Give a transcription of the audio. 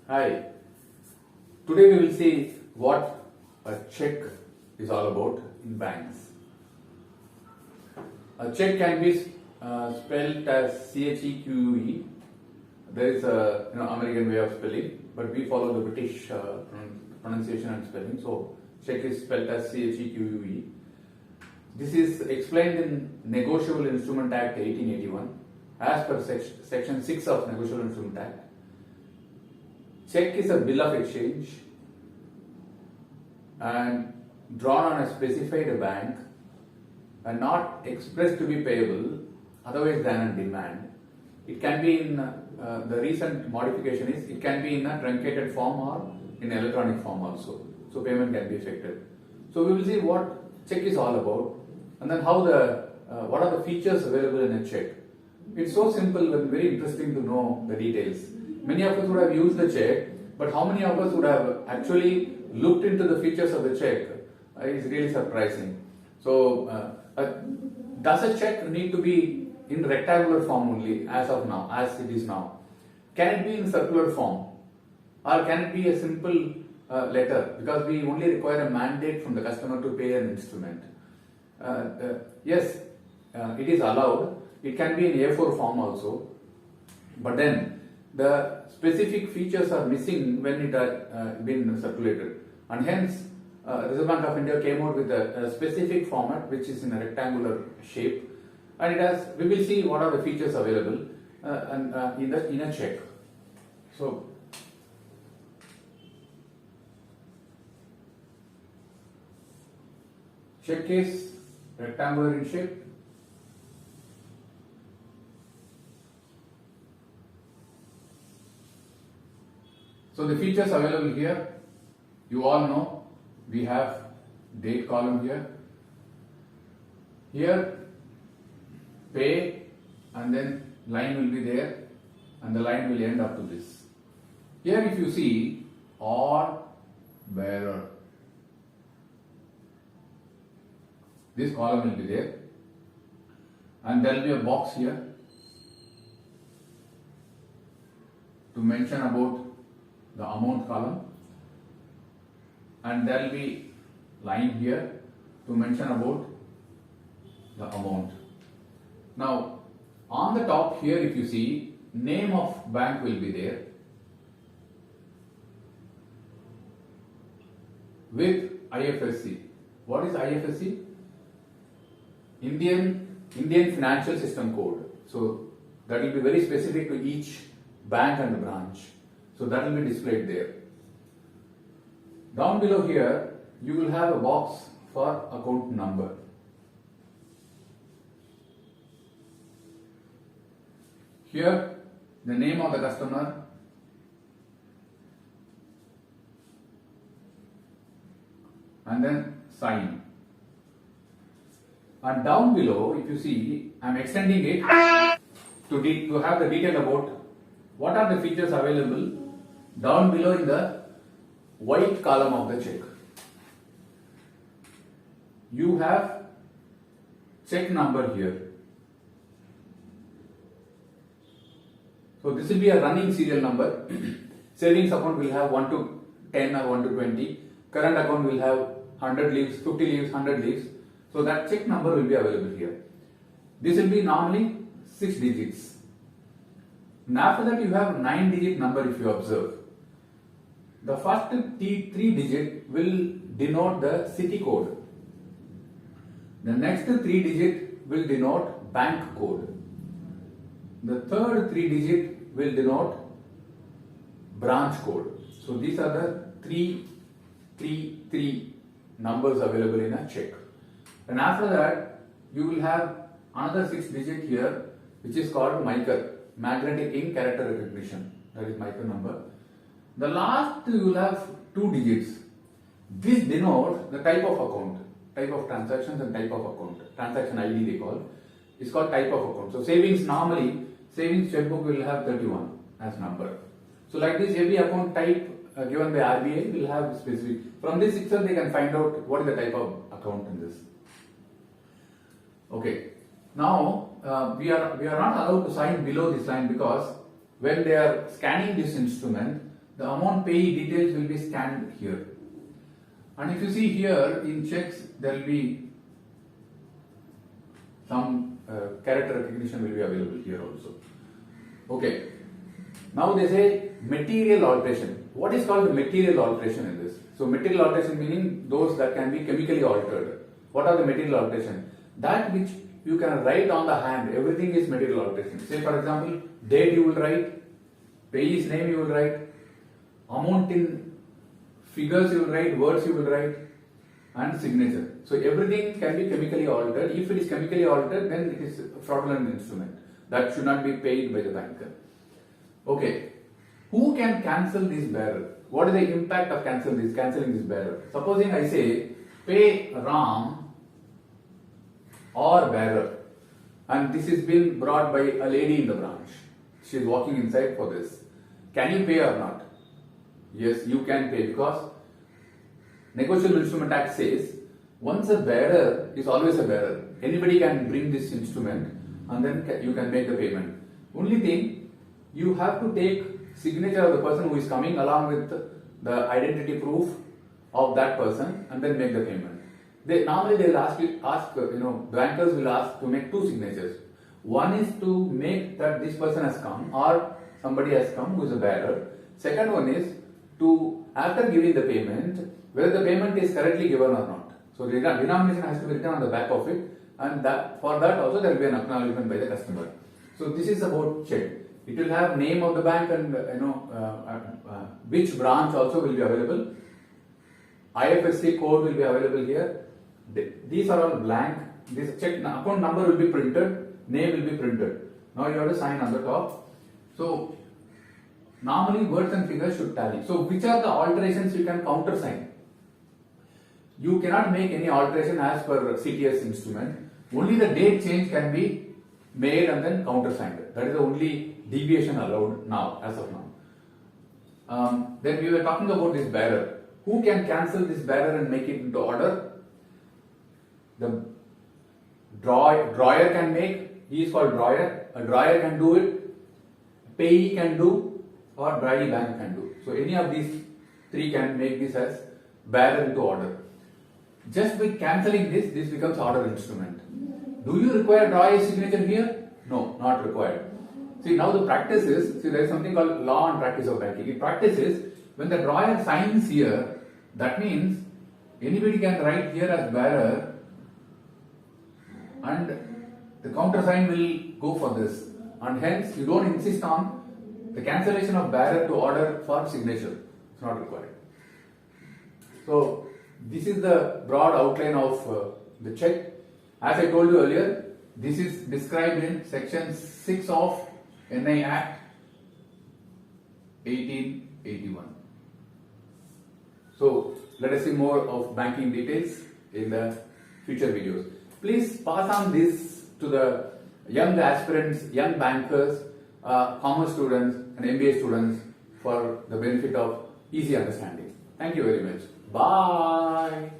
Hi, today we will see what a check is all about in banks. A check can be spelled as CHEQUE. There is a American way of spelling, but we follow the British pronunciation and spelling. So check is spelled as CHEQUE. This is explained in Negotiable Instrument Act 1881 as per section 6 of Negotiable Instrument Act. Check is a bill of exchange and drawn on a specified bank and not expressed to be payable otherwise than on demand. It can be in the recent modification is it can be in a truncated form or in electronic form also. So payment can be effected. So we will see what check is all about and then how what are the features available in a check. It's so simple and very interesting to know the details. Many of us would have used the check, but how many of us would have actually looked into the features of the check is really surprising. So, does a check need to be in rectangular form only as of now, as it is now? Can it be in circular form? Or can it be a simple letter? Because we only require a mandate from the customer to pay an instrument. Yes, it is allowed. It can be in A4 form also. But then, the specific features are missing when it has been circulated, and hence Reserve Bank of India came out with a specific format which is in a rectangular shape, and it has. We will see what are the features available in a check. So, check is rectangular in shape. So the features available here, you all know, we have date column here. Here, pay, and then line will be there, and the line will end up to this. Here if you see, or bearer, this column will be there, and there will be a box here to mention about the amount column, and there will be line here to mention about the amount. Now on the top here if you see, name of bank will be there with IFSC. What is IFSC? Indian Financial System Code. So that will be very specific to each bank and branch. So that will be displayed there. Down below here, you will have a box for account number. Here, the name of the customer, and then sign. And down below, if you see, I am extending it to have the detail about what are the features available down below in the white column of the check. You have check number here. So this will be a running serial number. Savings account will have 1 to 10 or 1 to 20. Current account will have 100 leaves, 50 leaves, 100 leaves. So that check number will be available here. This will be normally 6 digits. And after that you have 9-digit number if you observe. The first 3 digit will denote the city code. The next 3 digit will denote bank code. The third 3 digit will denote branch code. So these are the three numbers available in a check. And after that you will have another 6 digit here which is called MICR, magnetic ink character recognition. That is MICR number. The last you will have 2 digits. This denotes the type of account, type of transactions and type of account. Transaction ID they call. It's called type of account. So savings normally, savings checkbook will have 31 as number. So like this every account type given by RBI will have specific. From this itself they can find out what is the type of account in this. Okay. Now we are not allowed to sign below this line because when they are scanning this instrument, the amount payee details will be scanned here. And if you see here in checks, there will be some character recognition will be available here also. Okay. Now they say material alteration. What is called material alteration in this? So material alteration meaning those that can be chemically altered. What are the material alteration? That which you can write on the hand, everything is material alteration. Say for example, date you will write, payee's name you will write, amount in figures you will write, words you will write, and signature. So everything can be chemically altered. If it is chemically altered, then it is a fraudulent instrument. That should not be paid by the banker. Okay. Who can cancel this bearer? What is the impact of cancelling this bearer? Supposing I say pay Ram or bearer, and this is been brought by a lady in the branch. She is walking inside for this. Can you pay or not? Yes, you can pay, because Negotiable Instrument Act says once a bearer is always a bearer. Anybody can bring this instrument and then you can make the payment. Only thing, you have to take signature of the person who is coming along with the identity proof of that person and then make the payment. Normally they will bankers will ask to make two signatures. One is to make that this person has come or somebody has come who is a bearer. Second one is to, after giving the payment, whether the payment is correctly given or not. So the denomination has to be written on the back of it, and for that also there will be an acknowledgement by the customer. So this is about check. It will have name of the bank and which branch also will be available. IFSC code will be available here. These are all blank. This check account number will be printed, name will be printed. Now you have to sign on the top. So normally words and figures should tally. So which are the alterations you can countersign? You cannot make any alteration as per CTS instrument. Only the date change can be made and then countersigned. That is the only deviation allowed now, as of now. Then we were talking about this bearer. Who can cancel this bearer and make it into order? The drawer can make. He is called drawer. A drawer can do it. Payee can do, or dry bank can do. So any of these three can make this as bearer into order. Just by cancelling this becomes order instrument. Do you require drawer's signature here? No, not required. See, now the practice is, there is something called law and practice of banking. In practice is, when the drawer signs here, that means anybody can write here as bearer and the countersign will go for this. And hence, you don't insist on the cancellation of bearer to order for signature. It's not required. So, this is the broad outline of the check. As I told you earlier, this is described in section 6 of NI Act 1881. So, let us see more of banking details in the future videos. Please pass on this to the young aspirants, young bankers, commerce students and MBA students for the benefit of easy understanding. Thank you very much. Bye.